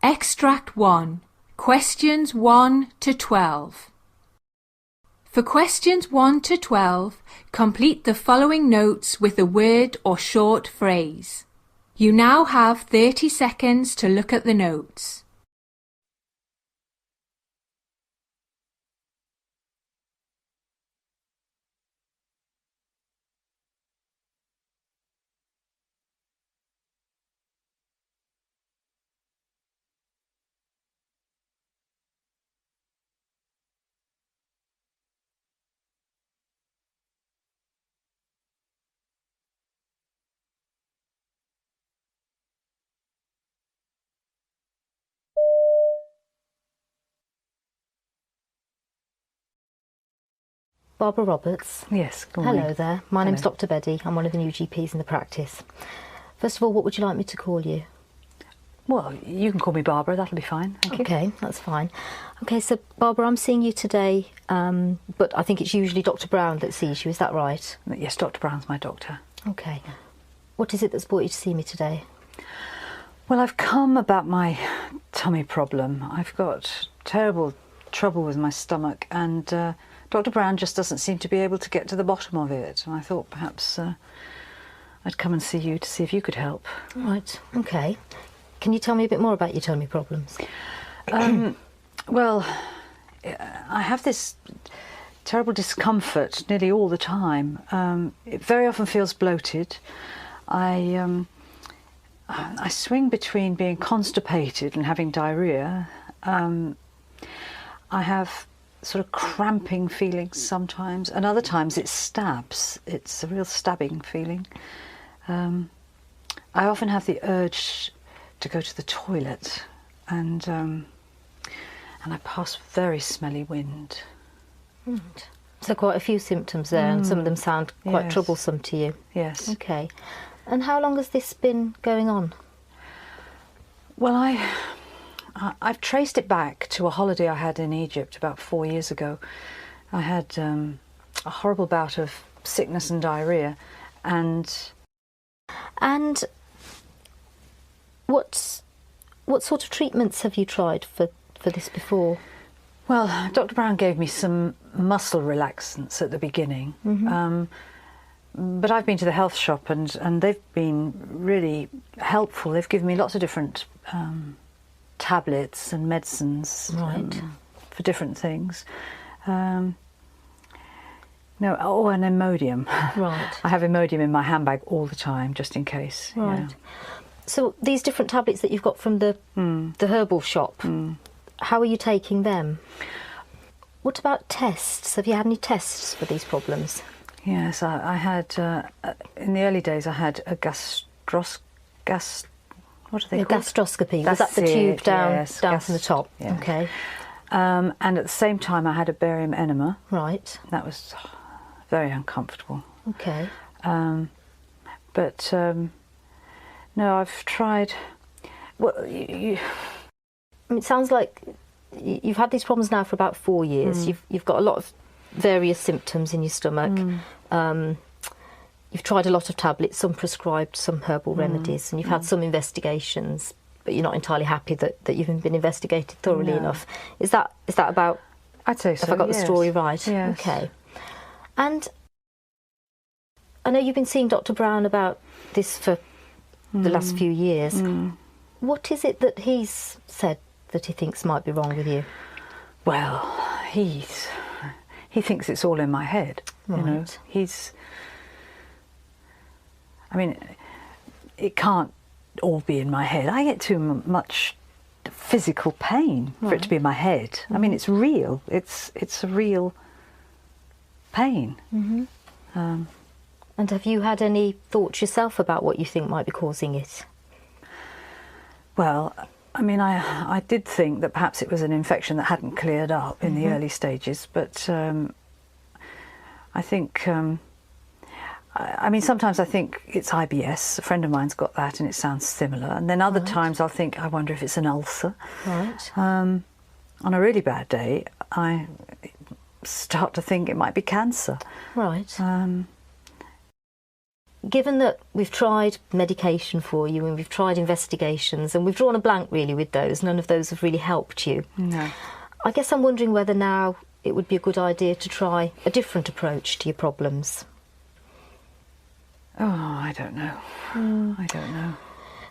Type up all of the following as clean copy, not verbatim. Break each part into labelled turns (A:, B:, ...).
A: Extract 1. Questions 1 to 12. For questions 1 to 12, complete the following notes with a word or short phrase. You now have 30 seconds to look at the notes.
B: Barbara Roberts.
C: Yes, good morning.
B: Hello there. My name's Dr. Beddy. I'm one of the new GPs in the practice. First of all, what would you like me to call you?
C: Well, you can call me Barbara, that'll be fine, thank you.
B: Okay, that's fine. Okay, so Barbara, I'm seeing you today, but I think it's usually Dr. Brown that sees you, is that right?
C: Yes, Dr. Brown's my doctor.
B: Okay. What is it that's brought you to see me today?
C: Well, I've come about my tummy problem. I've got terrible trouble with my stomach, and Dr. Brown just doesn't seem to be able to get to the bottom of it. And I thought perhaps I'd come and see you to see if you could help.
B: Right, okay. Can you tell me a bit more about your tummy problems?
C: Well, I have this terrible discomfort nearly all the time. It very often feels bloated. I swing between being constipated and having diarrhoea. I have sort of cramping feelings sometimes, and other times it stabs. It's a real stabbing feeling. I often have the urge to go to the toilet, and I pass very smelly wind.
B: Right. So quite a few symptoms there, and some of them sound quite
C: Yes.
B: troublesome to you.
C: Yes.
B: Okay. And how long has this been going on?
C: Well, I've traced it back to a holiday I had in Egypt about 4 years ago. I had a horrible bout of sickness and diarrhoea, and
B: what sort of treatments have you tried for this before?
C: well, Dr. Brown gave me some muscle relaxants at the beginning. But I've been to the health shop, and they've been really helpful. They've given me lots of different tablets and medicines for different things. And Imodium.
B: Right.
C: I have Imodium in my handbag all the time, just in case.
B: Right.
C: Yeah.
B: So these different tablets that you've got from the herbal shop, how are you taking them? What about tests? Have you had any tests for these problems?
C: Yes, I had, in the early days, I had a what are they called?
B: Gastroscopy. Was
C: That's
B: that the tube
C: it,
B: down
C: yes,
B: from the top?
C: yeah.
B: Okay.
C: And at the same time, I had a barium enema.
B: Right.
C: That was very uncomfortable.
B: Okay.
C: But no, I've tried. Well,
B: I mean, it sounds like you've had these problems now for about 4 years. You've got a lot of various symptoms in your stomach. You've tried a lot of tablets, some prescribed, some herbal remedies, and you've had some investigations, but you're not entirely happy that you've been investigated thoroughly enough. Is that about?
C: I'd say so.
B: Have I got the story right?
C: Yes.
B: Okay. And I know you've been seeing Dr. Brown about this for the last few years. What is it that he's said that he thinks might be wrong with you?
C: Well, he thinks it's all in my head.
B: Right.
C: You know, I mean, it can't all be in my head. I get too much physical pain for it to be in my head. I mean, it's real. It's a real pain.
B: And have you had any thoughts yourself about what you think might be causing it?
C: Well, I mean, I did think that perhaps it was an infection that hadn't cleared up in the early stages, but I think, I mean, sometimes I think it's IBS. A friend of mine's got that and it sounds similar. And then other times I'll think, I wonder if it's an ulcer.
B: Right.
C: On a really bad day, I start to think it might be cancer.
B: Right. given that we've tried medication for you and we've tried investigations and we've drawn a blank really with those, none of those have really helped you.
C: No.
B: I guess I'm wondering whether now it would be a good idea to try a different approach to your problems.
C: Oh, I don't know. I don't know.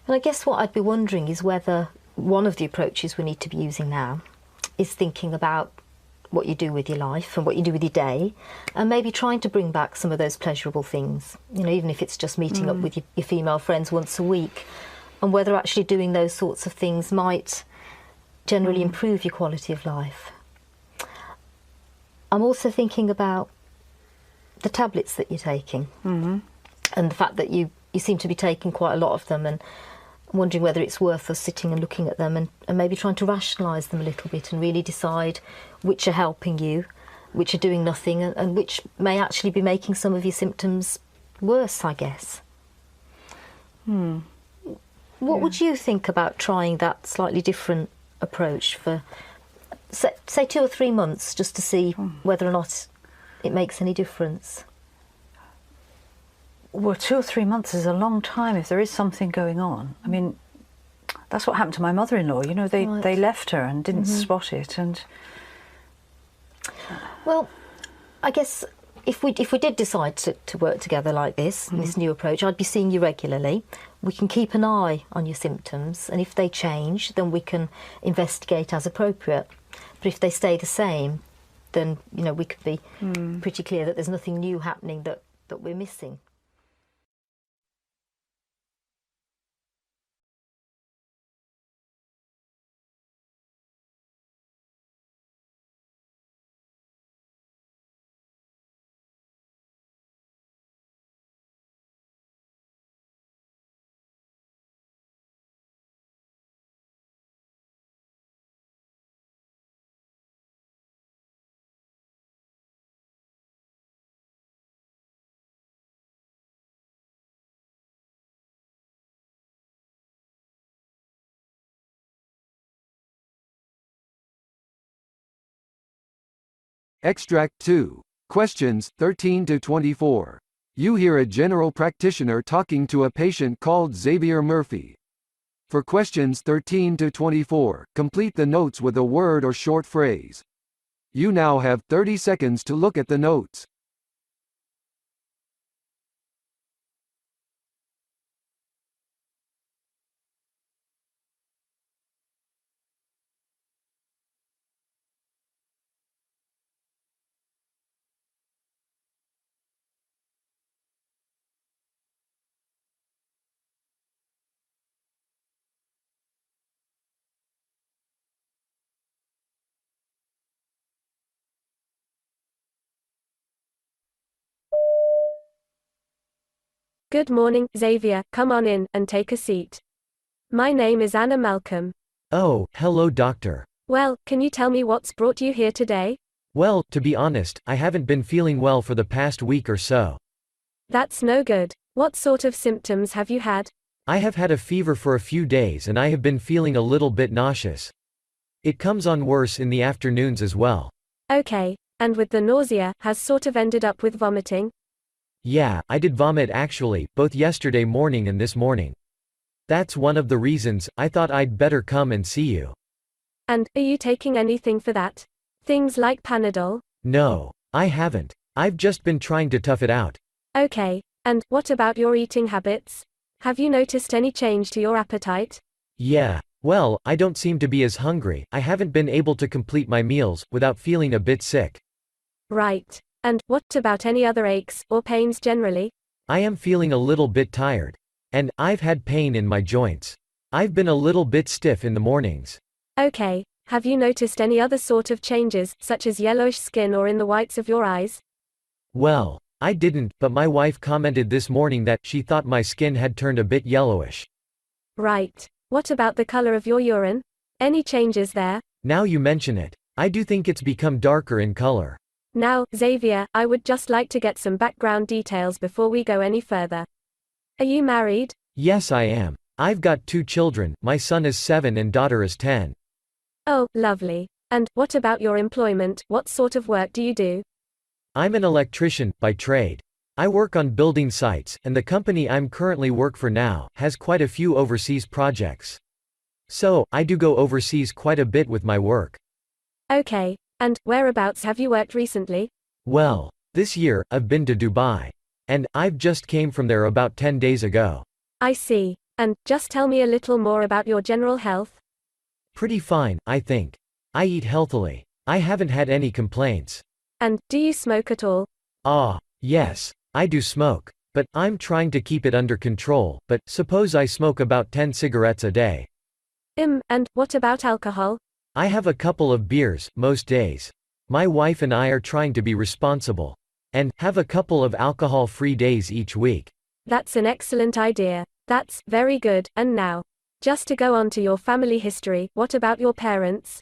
B: And I guess what I'd be wondering is whether one of the approaches we need to be using now is thinking about what you do with your life and what you do with your day, and maybe trying to bring back some of those pleasurable things, you know, even if it's just meeting up with your female friends once a week, and whether actually doing those sorts of things might generally improve your quality of life. I'm also thinking about the tablets that you're taking, and the fact that you seem to be taking quite a lot of them, and I'm wondering whether it's worth us sitting and looking at them and maybe trying to rationalise them a little bit and really decide which are helping you, which are doing nothing, and which may actually be making some of your symptoms worse, I guess. What would you think about trying that slightly different approach for, say 2 or 3 months, just to see whether or not it makes any difference?
C: Well, 2 or 3 months is a long time if there is something going on. I mean, that's what happened to my mother-in-law. You know, they left her and didn't spot it. And
B: well, I guess if we did decide to work together like this, this new approach, I'd be seeing you regularly. We can keep an eye on your symptoms, and if they change, then we can investigate as appropriate. But if they stay the same, then, you know, we could be pretty clear that there's nothing new happening that we're missing.
D: Extract 2. Questions 13 to 24. You hear a general practitioner talking to a patient called Xavier Murphy. For questions 13 to 24, complete the notes with a word or short phrase. You now have 30 seconds to look at the notes.
E: Good morning, Xavier. Come on in and take a seat. My name is Anna Malcolm.
F: Oh, hello, doctor.
E: Well, can you tell me what's brought you here today?
F: Well, to be honest, I haven't been feeling well for the past week or so.
E: That's no good. What sort of symptoms have you had?
F: I have had a fever for a few days and I have been feeling a little bit nauseous. It comes on worse in the afternoons as well.
E: Okay, and with the nausea, has sort of ended up with vomiting?
F: Yeah, I did vomit actually, both yesterday morning and this morning. That's one of the reasons I thought I'd better come and see you.
E: And, are you taking anything for that? Things like Panadol?
F: No, I haven't. I've just been trying to tough it out.
E: Okay, and what about your eating habits? Have you noticed any change to your appetite?
F: Yeah, well, I don't seem to be as hungry. I haven't been able to complete my meals without feeling a bit sick.
E: Right. And, what about any other aches, or pains generally?
F: I am feeling a little bit tired. And, I've had pain in my joints. I've been a little bit stiff in the mornings.
E: Okay, have you noticed any other sort of changes, such as yellowish skin or in the whites of your eyes?
F: Well, I didn't, but my wife commented this morning that she thought my skin had turned a bit yellowish.
E: Right. What about the color of your urine? Any changes there?
F: Now you mention it, I do think it's become darker in color.
E: Now, Xavier, I would just like to get some background details before we go any further. Are you married?
F: Yes, I am. I've got 2 children, my son is 7 and daughter is 10.
E: Oh, lovely. And, what about your employment? What sort of work do you do?
F: I'm an electrician, by trade. I work on building sites, and the company I'm currently work for now has quite a few overseas projects. So, I do go overseas quite a bit with my work.
E: Okay. And whereabouts have you worked recently?
F: Well, this year, I've been to Dubai. And I've just came from there about 10 days ago.
E: I see. And just tell me a little more about your general health.
F: Pretty fine, I think. I eat healthily. I haven't had any complaints.
E: And do you smoke at all?
F: Yes, I do smoke. But I'm trying to keep it under control, but suppose I smoke about 10 cigarettes a day.
E: And what about alcohol?
F: I have a couple of beers, most days. My wife and I are trying to be responsible. And have a couple of alcohol-free days each week.
E: That's an excellent idea. That's very good. And now, just to go on to your family history, what about your parents?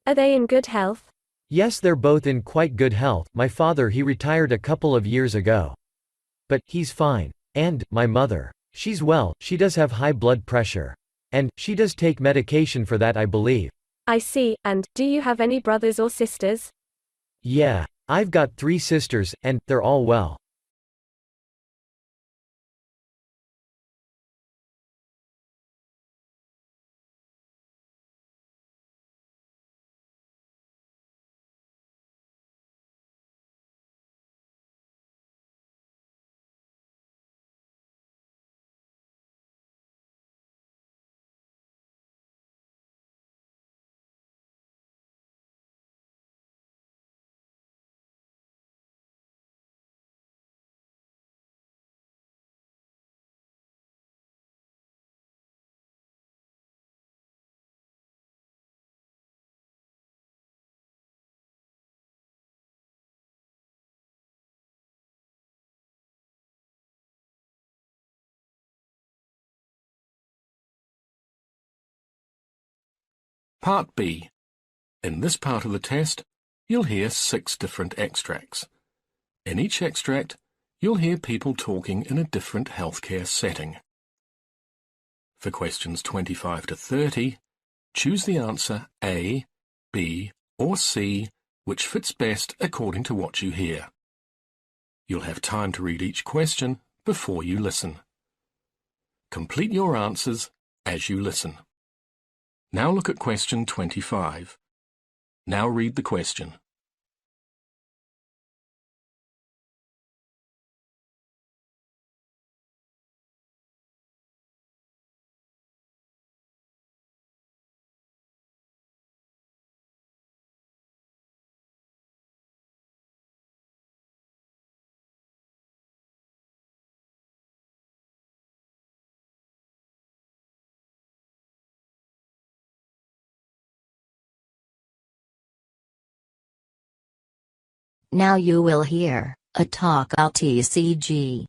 E: Are they in good health?
F: Yes, they're both in quite good health. My father, he retired a couple of years ago. But he's fine. And my mother, she's well. She does have high blood pressure. And she does take medication for that, I believe.
E: I see. And do you have any brothers or sisters?
F: Yeah, I've got 3 sisters, and they're all well.
G: Part B. In this part of the test, you'll hear 6 different extracts. In each extract, you'll hear people talking in a different healthcare setting. For questions 25 to 30, choose the answer A, B, or C, which fits best according to what you hear. You'll have time to read each question before you listen. Complete your answers as you listen. Now look at question 25. Now read the question.
H: Now you will hear a talk about ECG.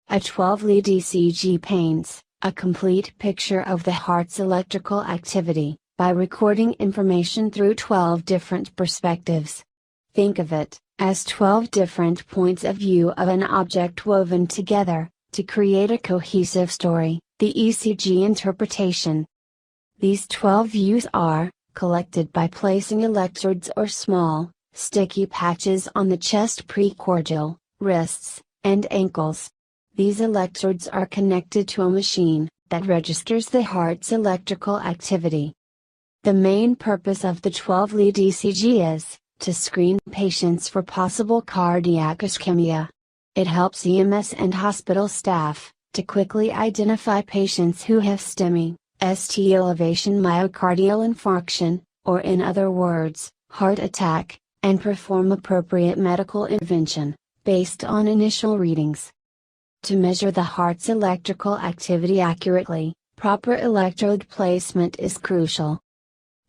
H: A 12-lead ECG paints a complete picture of the heart's electrical activity by recording information through 12 different perspectives. Think of it as 12 different points of view of an object woven together to create a cohesive story, the ECG interpretation. These 12 views are collected by placing electrodes or small, sticky patches on the chest precordial, wrists, and ankles. These electrodes are connected to a machine that registers the heart's electrical activity. The main purpose of the 12-lead ECG is to screen patients for possible cardiac ischemia. It helps EMS and hospital staff to quickly identify patients who have STEMI, ST elevation myocardial infarction, or in other words, heart attack, and perform appropriate medical intervention, based on initial readings. To measure the heart's electrical activity accurately, proper electrode placement is crucial.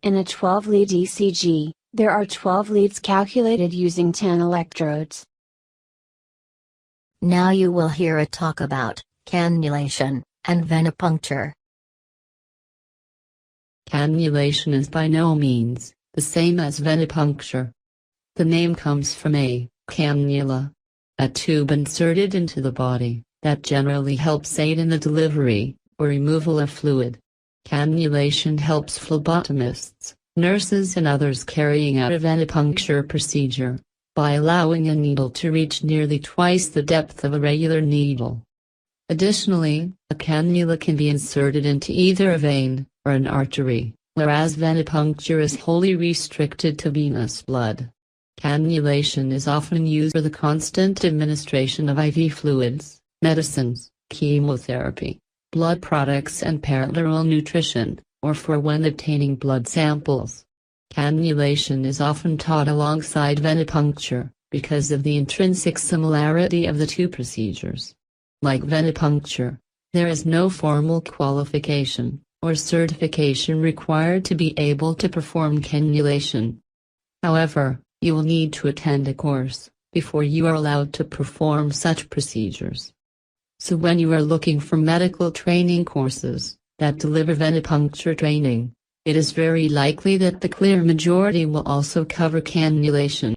H: In a 12-lead ECG, there are 12 leads calculated using 10 electrodes.
B: Now you will hear a talk about cannulation and venipuncture.
I: Cannulation is by no means the same as venipuncture. The name comes from a cannula, a tube inserted into the body that generally helps aid in the delivery or removal of fluid. Cannulation helps phlebotomists, nurses and others carrying out a venipuncture procedure by allowing a needle to reach nearly twice the depth of a regular needle. Additionally, a cannula can be inserted into either a vein or an artery, whereas venipuncture is wholly restricted to venous blood. Cannulation is often used for the constant administration of IV fluids, medicines, chemotherapy, blood products and parenteral nutrition, or for when obtaining blood samples. Cannulation is often taught alongside venipuncture, because of the intrinsic similarity of the two procedures. Like venipuncture, there is no formal qualification or certification required to be able to perform cannulation. However, you will need to attend a course before you are allowed to perform such procedures. So when you are looking for medical training courses that deliver venipuncture training, it is very likely that the clear majority will also cover cannulation.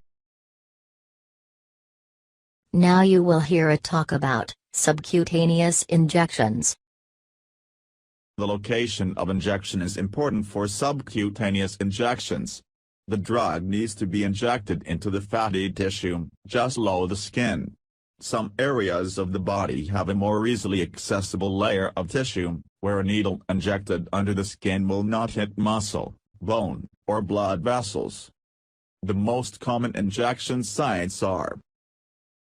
B: Now you will hear a talk about subcutaneous injections.
J: The location of injection is important for subcutaneous injections. The drug needs to be injected into the fatty tissue, just below the skin. Some areas of the body have a more easily accessible layer of tissue, where a needle injected under the skin will not hit muscle, bone, or blood vessels. The most common injection sites are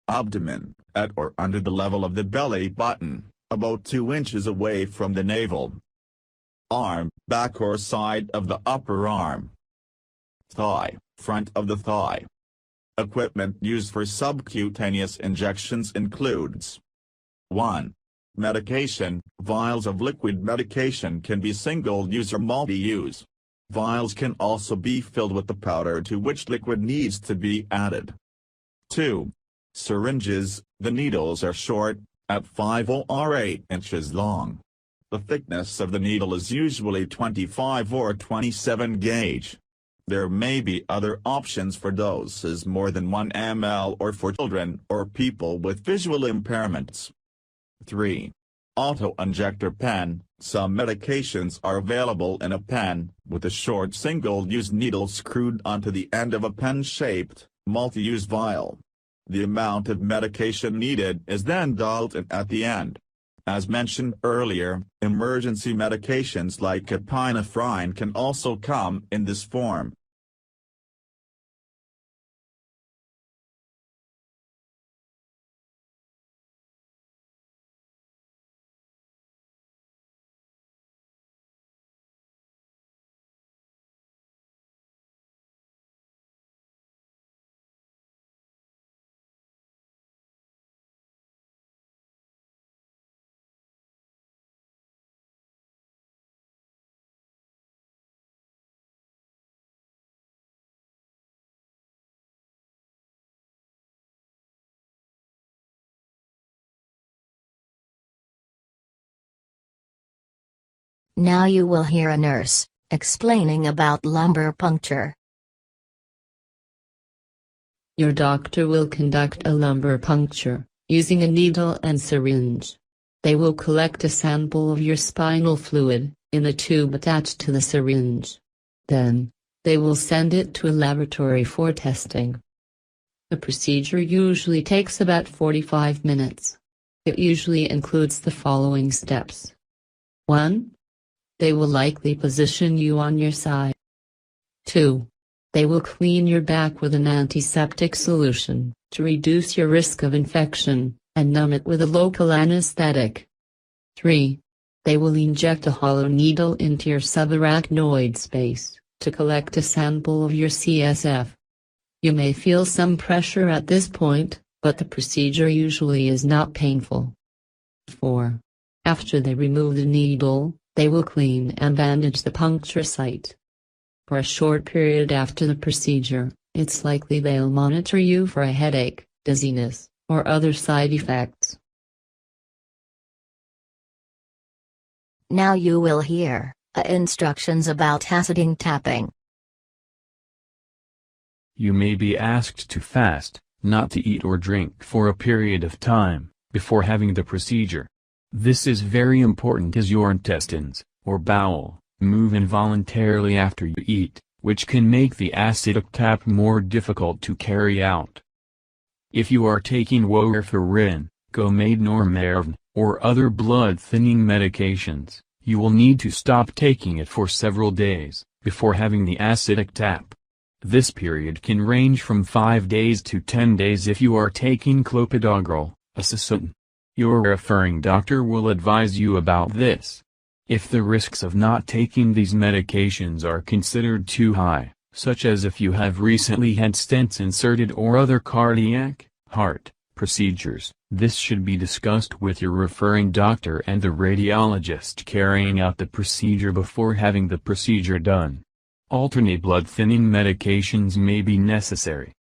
J: abdomen, at or under the level of the belly button, about 2 inches away from the navel. Arm, back or side of the upper arm. Thigh, front of the thigh. Equipment used for subcutaneous injections includes 1. Medication. Vials of liquid medication can be single-use or multi-use. Vials can also be filled with the powder to which liquid needs to be added. 2. Syringes. The needles are short, at 5 or 8 inches long. The thickness of the needle is usually 25 or 27 gauge. There may be other options for doses more than 1 ml or for children or people with visual impairments. 3. Auto-injector pen. Some medications are available in a pen, with a short single-use needle screwed onto the end of a pen-shaped, multi-use vial. The amount of medication needed is then dialed in at the end. As mentioned earlier, emergency medications like epinephrine can also come in this form.
B: Now you will hear a nurse explaining about lumbar puncture.
I: Your doctor will conduct a lumbar puncture, using a needle and syringe. They will collect a sample of your spinal fluid, in a tube attached to the syringe. Then, they will send it to a laboratory for testing. The procedure usually takes about 45 minutes. It usually includes the following steps. 1. They will likely position you on your side. 2. They will clean your back with an antiseptic solution, to reduce your risk of infection, and numb it with a local anesthetic. 3. They will inject a hollow needle into your subarachnoid space, to collect a sample of your CSF. You may feel some pressure at this point, but the procedure usually is not painful. 4. After they remove the needle, they will clean and bandage the puncture site. For a short period after the procedure, it's likely they'll monitor you for a headache, dizziness, or other side effects.
B: Now you will hear instructions about acid tapping.
K: You may be asked to fast, not to eat or drink for a period of time, before having the procedure. This is very important as your intestines, or bowel, move involuntarily after you eat, which can make the acidic tap more difficult to carry out. If you are taking warfarin, Gomade or other blood-thinning medications, you will need to stop taking it for several days, before having the acidic tap. This period can range from 5 days to 10 days if you are taking clopidogrel, a Susotin. Your referring doctor will advise you about this. If the risks of not taking these medications are considered too high, such as if you have recently had stents inserted or other cardiac, heart, procedures, this should be discussed with your referring doctor and the radiologist carrying out the procedure before having the procedure done. Alternate blood-thinning medications may be necessary.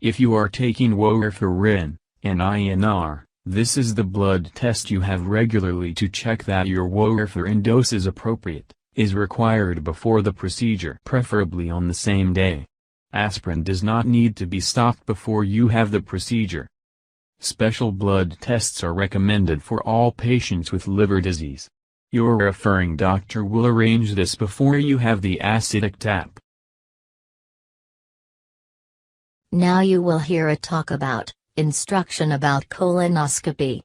K: If you are taking warfarin, an INR, this is the blood test you have regularly to check that your warfarin dose is appropriate, is required before the procedure, preferably on the same day. Aspirin does not need to be stopped before you have the procedure. Special blood tests are recommended for all patients with liver disease. Your referring doctor will arrange this before you have the acidic tap.
I: Now you will hear a talk about instruction about colonoscopy.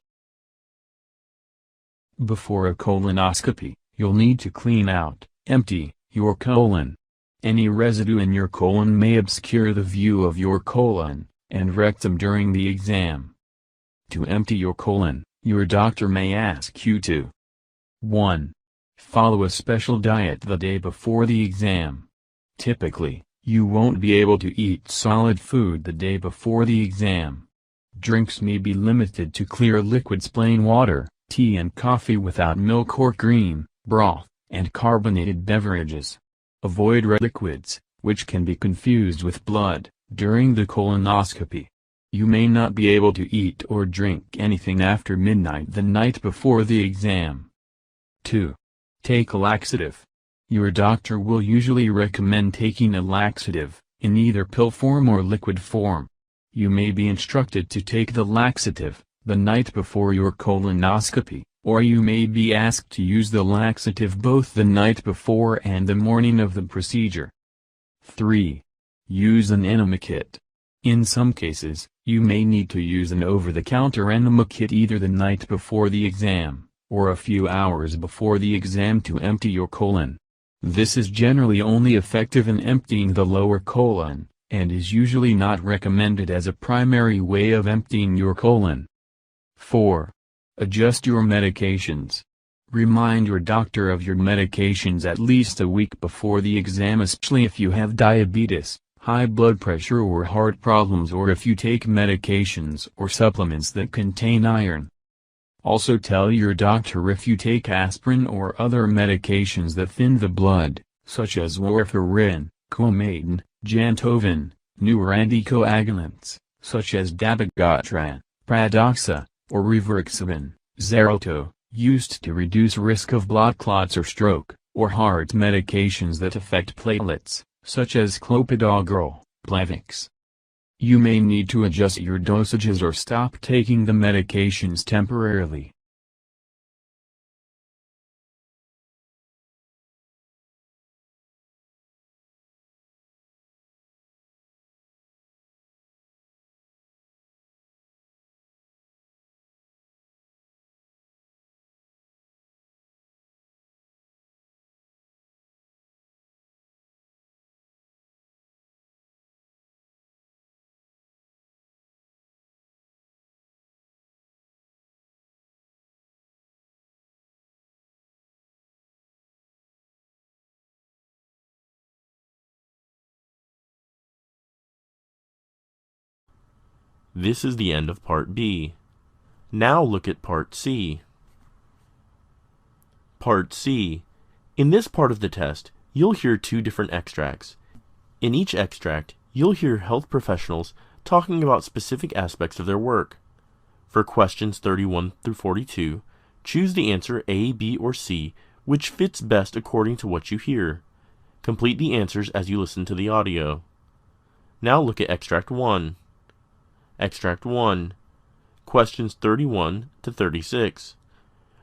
K: Before a colonoscopy, you'll need to clean out, empty, your colon. Any residue in your colon may obscure the view of your colon and rectum during the exam. To empty your colon, your doctor may ask you to 1. Follow a special diet the day before the exam. Typically, you won't be able to eat solid food the day before the exam. Drinks may be limited to clear liquids, plain water, tea and coffee without milk or cream, broth, and carbonated beverages. Avoid red liquids, which can be confused with blood, during the colonoscopy. You may not be able to eat or drink anything after midnight the night before the exam. 2. Take a laxative. Your doctor will usually recommend taking a laxative, in either pill form or liquid form. You may be instructed to take the laxative the night before your colonoscopy, or you may be asked to use the laxative both the night before and the morning of the procedure. 3. Use an enema kit. In some cases, you may need to use an over-the-counter enema kit either the night before the exam, or a few hours before the exam to empty your colon. This is generally only effective in emptying the lower colon, and is usually not recommended as a primary way of emptying your colon. 4. Adjust your medications. Remind your doctor of your medications at least a week before the exam, especially if you have diabetes, high blood pressure or heart problems, or if you take medications or supplements that contain iron. Also tell your doctor if you take aspirin or other medications that thin the blood, such as warfarin, Coumadin, Jantoven, newer anticoagulants, such as dabigatran, Pradoxa, or rivaroxaban, Xarelto, used to reduce risk of blood clots or stroke, or heart medications that affect platelets, such as clopidogrel, Plavix. You may need to adjust your dosages or stop taking the medications temporarily.
L: This is the end of Part B. Now look at Part C. Part C. In this part of the test, you'll hear 2 different extracts. In each extract, you'll hear health professionals talking about specific aspects of their work. For questions 31 through 42, choose the answer A, B, or C, which fits best according to what you hear. Complete the answers as you listen to the audio. Now look at Extract 1. Extract 1. Questions 31 to 36.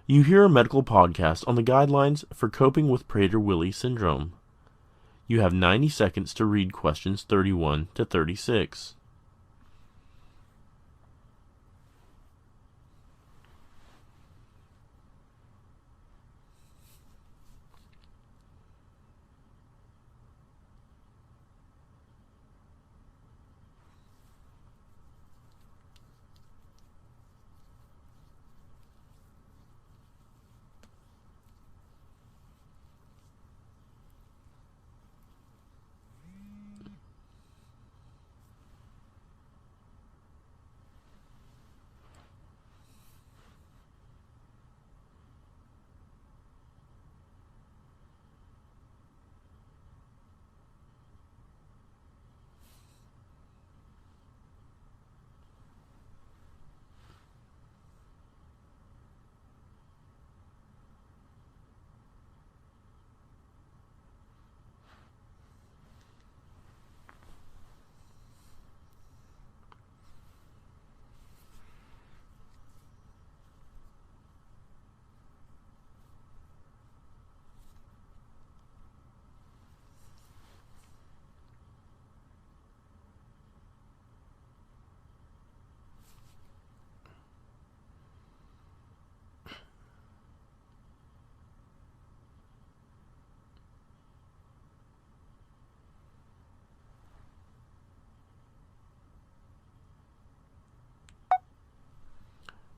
L: You hear a medical podcast on the guidelines for coping with Prader-Willi syndrome. You have 90 seconds to read questions 31 to 36.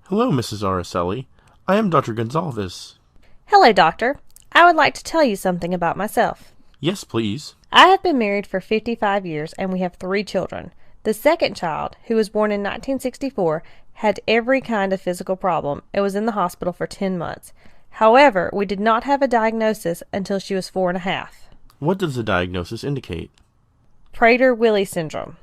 L: Hello, Mrs. Araceli. I am Dr. Gonzalez.
M: Hello, doctor. I would like to tell you something about myself.
L: Yes, please.
M: I have been married for 55 years and we have 3 children. The second child, who was born in 1964, had every kind of physical problem and was in the hospital for 10 months. However, we did not have a diagnosis until she was 4.5.
L: What does the diagnosis indicate?
M: Prader-Willi syndrome.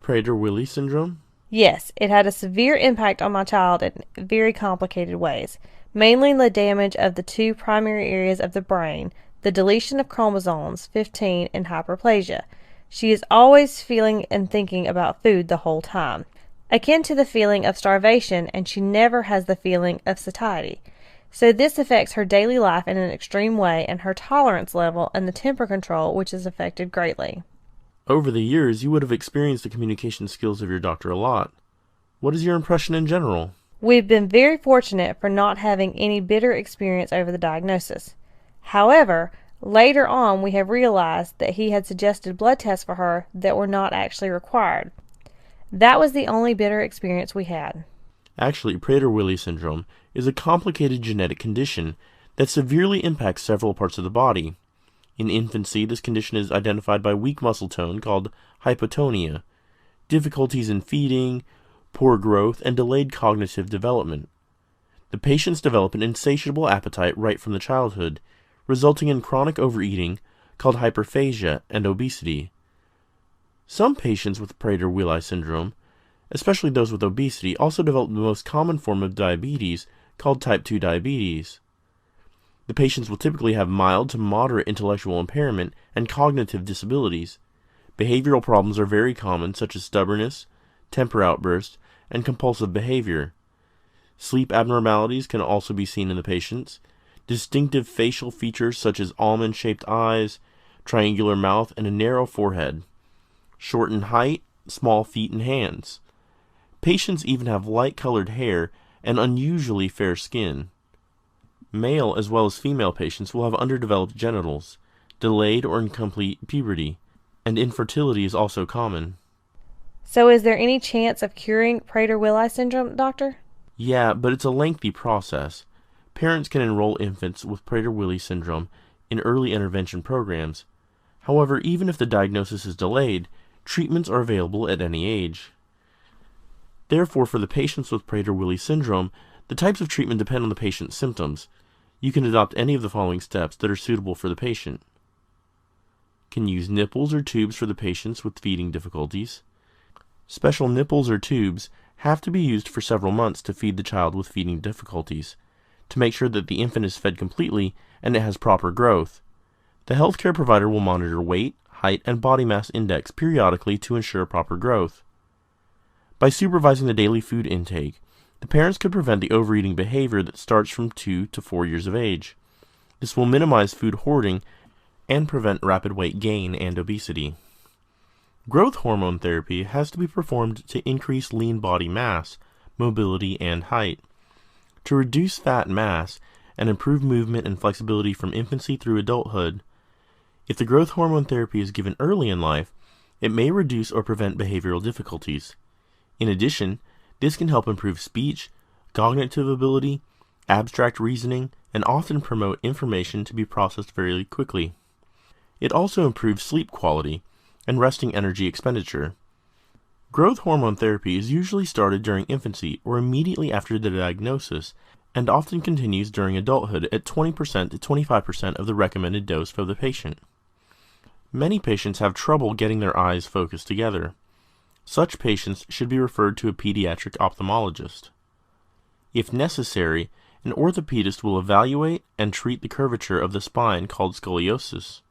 L: Prader-Willi syndrome?
M: Yes, it had a severe impact on my child in very complicated ways, mainly the damage of the 2 primary areas of the brain, the deletion of chromosomes 15 and hyperplasia. She is always feeling and thinking about food the whole time, akin to the feeling of starvation, and she never has the feeling of satiety. So this affects her daily life in an extreme way, and her tolerance level and the temper control, which is affected greatly.
L: Over the years, you would have experienced the communication skills of your doctor a lot. What is your impression in general?
M: We've been very fortunate for not having any bitter experience over the diagnosis. However, later on we have realized that he had suggested blood tests for her that were not actually required. That was the only bitter experience we had.
L: Actually, Prader-Willi syndrome is a complicated genetic condition that severely impacts several parts of the body. In infancy, this condition is identified by weak muscle tone called hypotonia, difficulties in feeding, poor growth, and delayed cognitive development. The patients develop an insatiable appetite right from the childhood, resulting in chronic overeating called hyperphagia and obesity. Some patients with Prader-Willi syndrome, especially those with obesity, also develop the most common form of diabetes called type 2 diabetes. The patients will typically have mild to moderate intellectual impairment and cognitive disabilities. Behavioral problems are very common, such as stubbornness, temper outbursts, and compulsive behavior. Sleep abnormalities can also be seen in the patients. Distinctive facial features such as almond-shaped eyes, triangular mouth, and a narrow forehead. Short in height, small feet and hands. Patients even have light-colored hair and unusually fair skin. Male as well as female patients will have underdeveloped genitals, delayed or incomplete puberty, and infertility is also common.
M: So is there any chance of curing Prader-Willi syndrome, doctor?
L: Yeah, but it's a lengthy process. Parents can enroll infants with Prader-Willi syndrome in early intervention programs. However, even if the diagnosis is delayed, treatments are available at any age. Therefore, for the patients with Prader-Willi syndrome, the types of treatment depend on the patient's symptoms. You can adopt any of the following steps that are suitable for the patient. Can use nipples or tubes for the patients with feeding difficulties. Special nipples or tubes have to be used for several months to feed the child with feeding difficulties, to make sure that the infant is fed completely and it has proper growth. The healthcare provider will monitor weight, height, and body mass index periodically to ensure proper growth. By supervising the daily food intake, the parents could prevent the overeating behavior that starts from 2 to 4 years of age. This will minimize food hoarding and prevent rapid weight gain and obesity. Growth hormone therapy has to be performed to increase lean body mass, mobility, and height. To reduce fat mass and improve movement and flexibility from infancy through adulthood. If the growth hormone therapy is given early in life, it may reduce or prevent behavioral difficulties. In addition, this can help improve speech, cognitive ability, abstract reasoning, and often promote information to be processed very quickly. It also improves sleep quality and resting energy expenditure. Growth hormone therapy is usually started during infancy or immediately after the diagnosis, and often continues during adulthood at 20% to 25% of the recommended dose for the patient. Many patients have trouble getting their eyes focused together. Such patients should be referred to a pediatric ophthalmologist. If necessary, an orthopedist will evaluate and treat the curvature of the spine called scoliosis.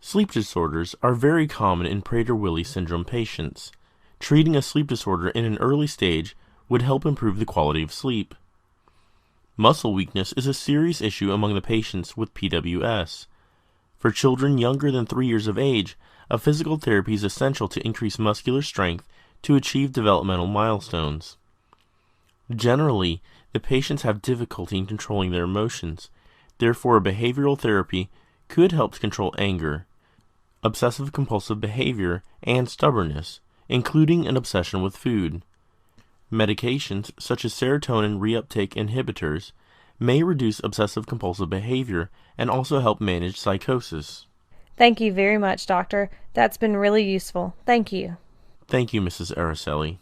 L: Sleep disorders are very common in Prader-Willi syndrome patients. Treating a sleep disorder in an early stage would help improve the quality of sleep. Muscle weakness is a serious issue among the patients with PWS. For children younger than 3 years of age, a physical therapy is essential to increase muscular strength to achieve developmental milestones. Generally, the patients have difficulty in controlling their emotions. Therefore, a behavioral therapy could help to control anger, obsessive-compulsive behavior, and stubbornness, including an obsession with food. Medications, such as serotonin reuptake inhibitors, may reduce obsessive-compulsive behavior and also help manage psychosis.
M: Thank you very much, Doctor. That's been really useful. Thank you.
L: Thank you, Mrs. Araceli.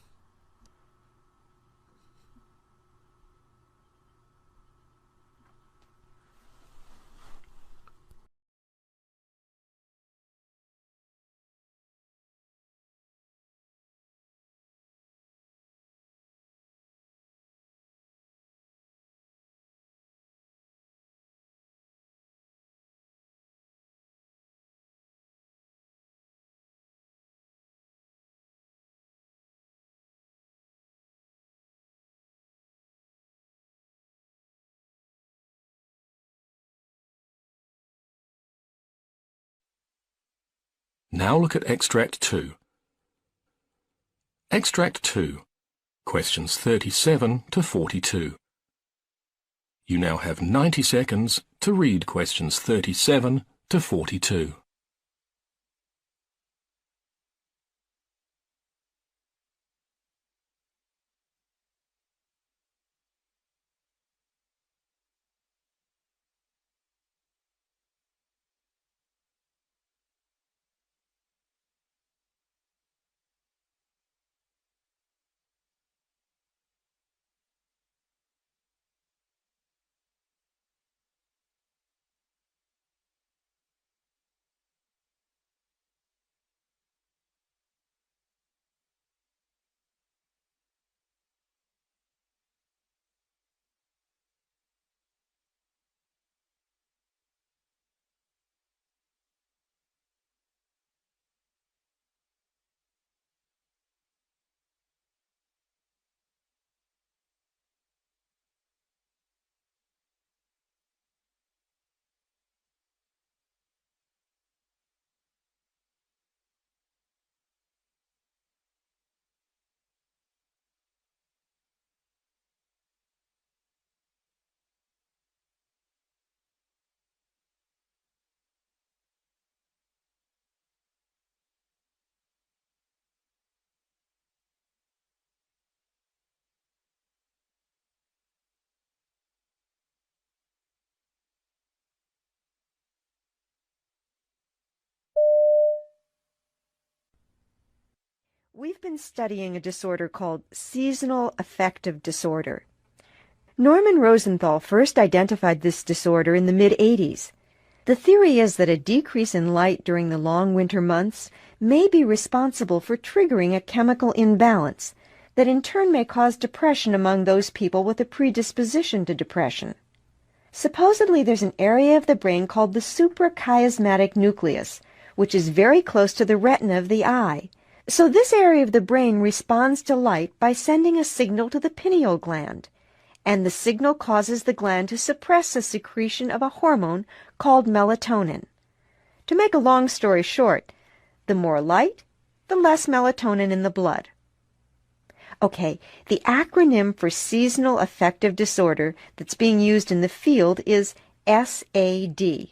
G: Now look at Extract 2. Extract 2, questions 37 to 42. You now have 90 seconds to read questions 37 to 42.
N: We've been studying a disorder called seasonal affective disorder. Norman Rosenthal first identified this disorder in the mid-'80s. The theory is that a decrease in light during the long winter months may be responsible for triggering a chemical imbalance that in turn may cause depression among those people with a predisposition to depression. Supposedly there's an area of the brain called the suprachiasmatic nucleus, which is very close to the retina of the eye. So this area of the brain responds to light by sending a signal to the pineal gland, and the signal causes the gland to suppress the secretion of a hormone called melatonin. To make a long story short, the more light, the less melatonin in the blood. Okay, the acronym for seasonal affective disorder that's being used in the field is SAD.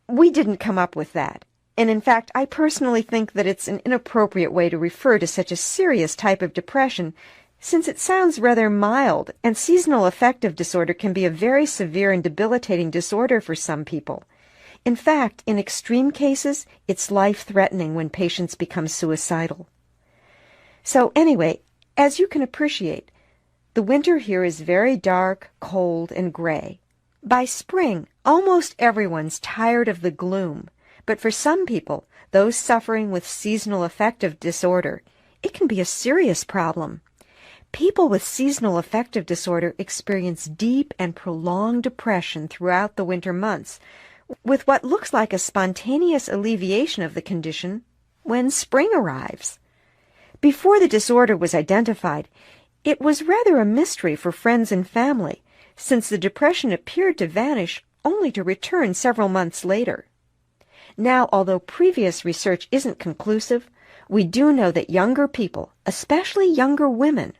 N: We didn't come up with that. And in fact, I personally think that it's an inappropriate way to refer to such a serious type of depression, since it sounds rather mild, and seasonal affective disorder can be a very severe and debilitating disorder for some people. In fact, in extreme cases, it's life-threatening when patients become suicidal. So anyway, as you can appreciate, the winter here is very dark, cold, and gray. By spring, almost everyone's tired of the gloom. But for some people, those suffering with seasonal affective disorder, it can be a serious problem. People with seasonal affective disorder experience deep and prolonged depression throughout the winter months, with what looks like a spontaneous alleviation of the condition when spring arrives. Before the disorder was identified, it was rather a mystery for friends and family, since the depression appeared to vanish only to return several months later. Now, although previous research isn't conclusive, we do know that younger people, especially younger women,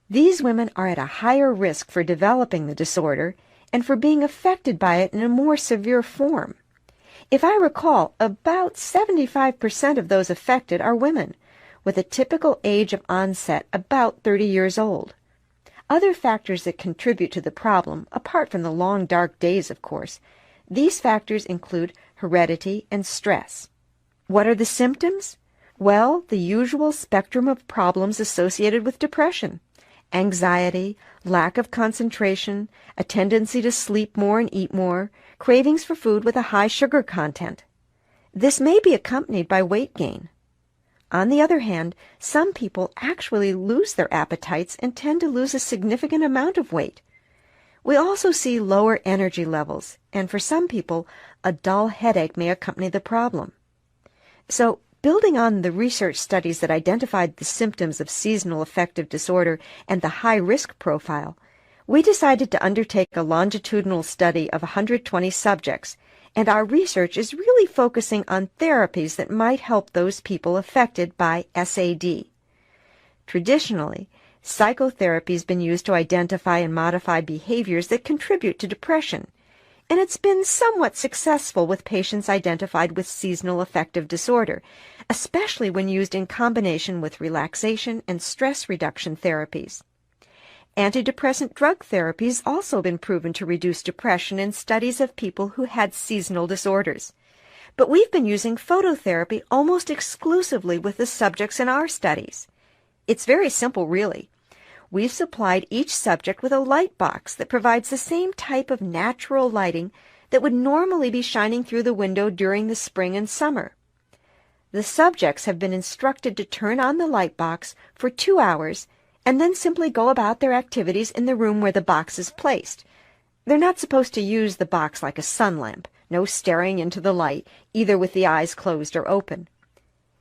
N: these women are at a higher risk for developing the disorder and for being affected by it in a more severe form. If I recall, about 75% of those affected are women, with a typical age of onset about 30 years old. Other factors that contribute to the problem, apart from the long dark days of course, these factors include heredity and stress. What are the symptoms? Well, the usual spectrum of problems associated with depression: anxiety, lack of concentration, a tendency to sleep more and eat more, cravings for food with a high sugar content. This may be accompanied by weight gain. On the other hand, some people actually lose their appetites and tend to lose a significant amount of weight. We also see lower energy levels, and for some people, a dull headache may accompany the problem. So, building on the research studies that identified the symptoms of seasonal affective disorder and the high-risk profile, we decided to undertake a longitudinal study of 120 subjects, and our research is really focusing on therapies that might help those people affected by SAD. Traditionally, psychotherapy has been used to identify and modify behaviors that contribute to depression, and it's been somewhat successful with patients identified with seasonal affective disorder, especially when used in combination with relaxation and stress reduction therapies. Antidepressant drug therapy has also been proven to reduce depression in studies of people who had seasonal disorders. But we've been using phototherapy almost exclusively with the subjects in our studies. It's very simple, really. We've supplied each subject with a light box that provides the same type of natural lighting that would normally be shining through the window during the spring and summer. The subjects have been instructed to turn on the light box for 2 hours and then simply go about their activities in the room where the box is placed. They're not supposed to use the box like a sun lamp, no staring into the light, either with the eyes closed or open.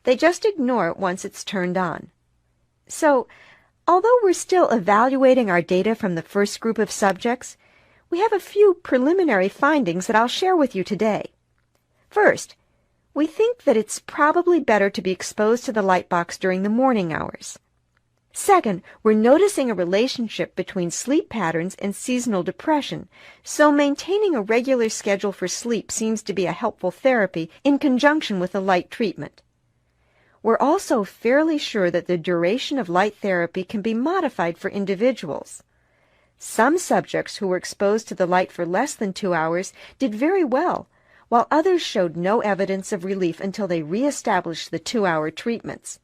N: They just ignore it once it's turned on. So, although we're still evaluating our data from the first group of subjects, we have a few preliminary findings that I'll share with you today. First, we think that it's probably better to be exposed to the light box during the morning hours. Second, we're noticing a relationship between sleep patterns and seasonal depression, so maintaining a regular schedule for sleep seems to be a helpful therapy in conjunction with a light treatment. We're also fairly sure that the duration of light therapy can be modified for individuals. Some subjects who were exposed to the light for less than 2 hours did very well, while others showed no evidence of relief until they reestablished the 2-hour treatments.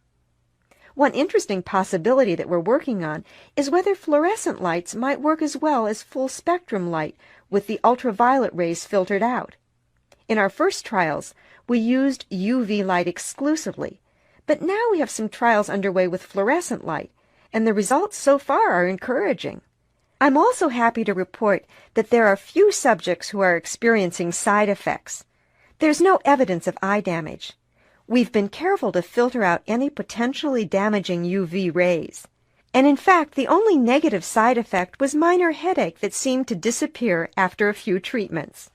N: One interesting possibility that we're working on is whether fluorescent lights might work as well as full-spectrum light with the ultraviolet rays filtered out. In our first trials, we used UV light exclusively, but now we have some trials underway with fluorescent light, and the results so far are encouraging. I'm also happy to report that there are few subjects who are experiencing side effects. There's no evidence of eye damage. We've been careful to filter out any potentially damaging UV rays. And in fact, the only negative side effect was minor headache that seemed to disappear after a few treatments.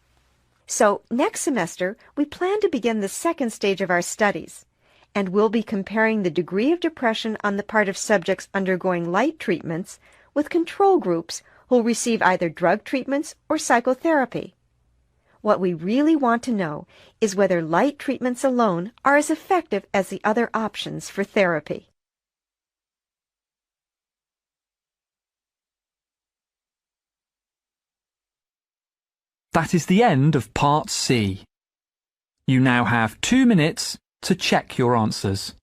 N: So, next semester, we plan to begin the second stage of our studies, and we'll be comparing the degree of depression on the part of subjects undergoing light treatments with control groups who'll receive either drug treatments or psychotherapy. What we really want to know is whether light treatments alone are as effective as the other options for therapy.
O: That is the end of Part C. You now have 2 minutes to check your answers.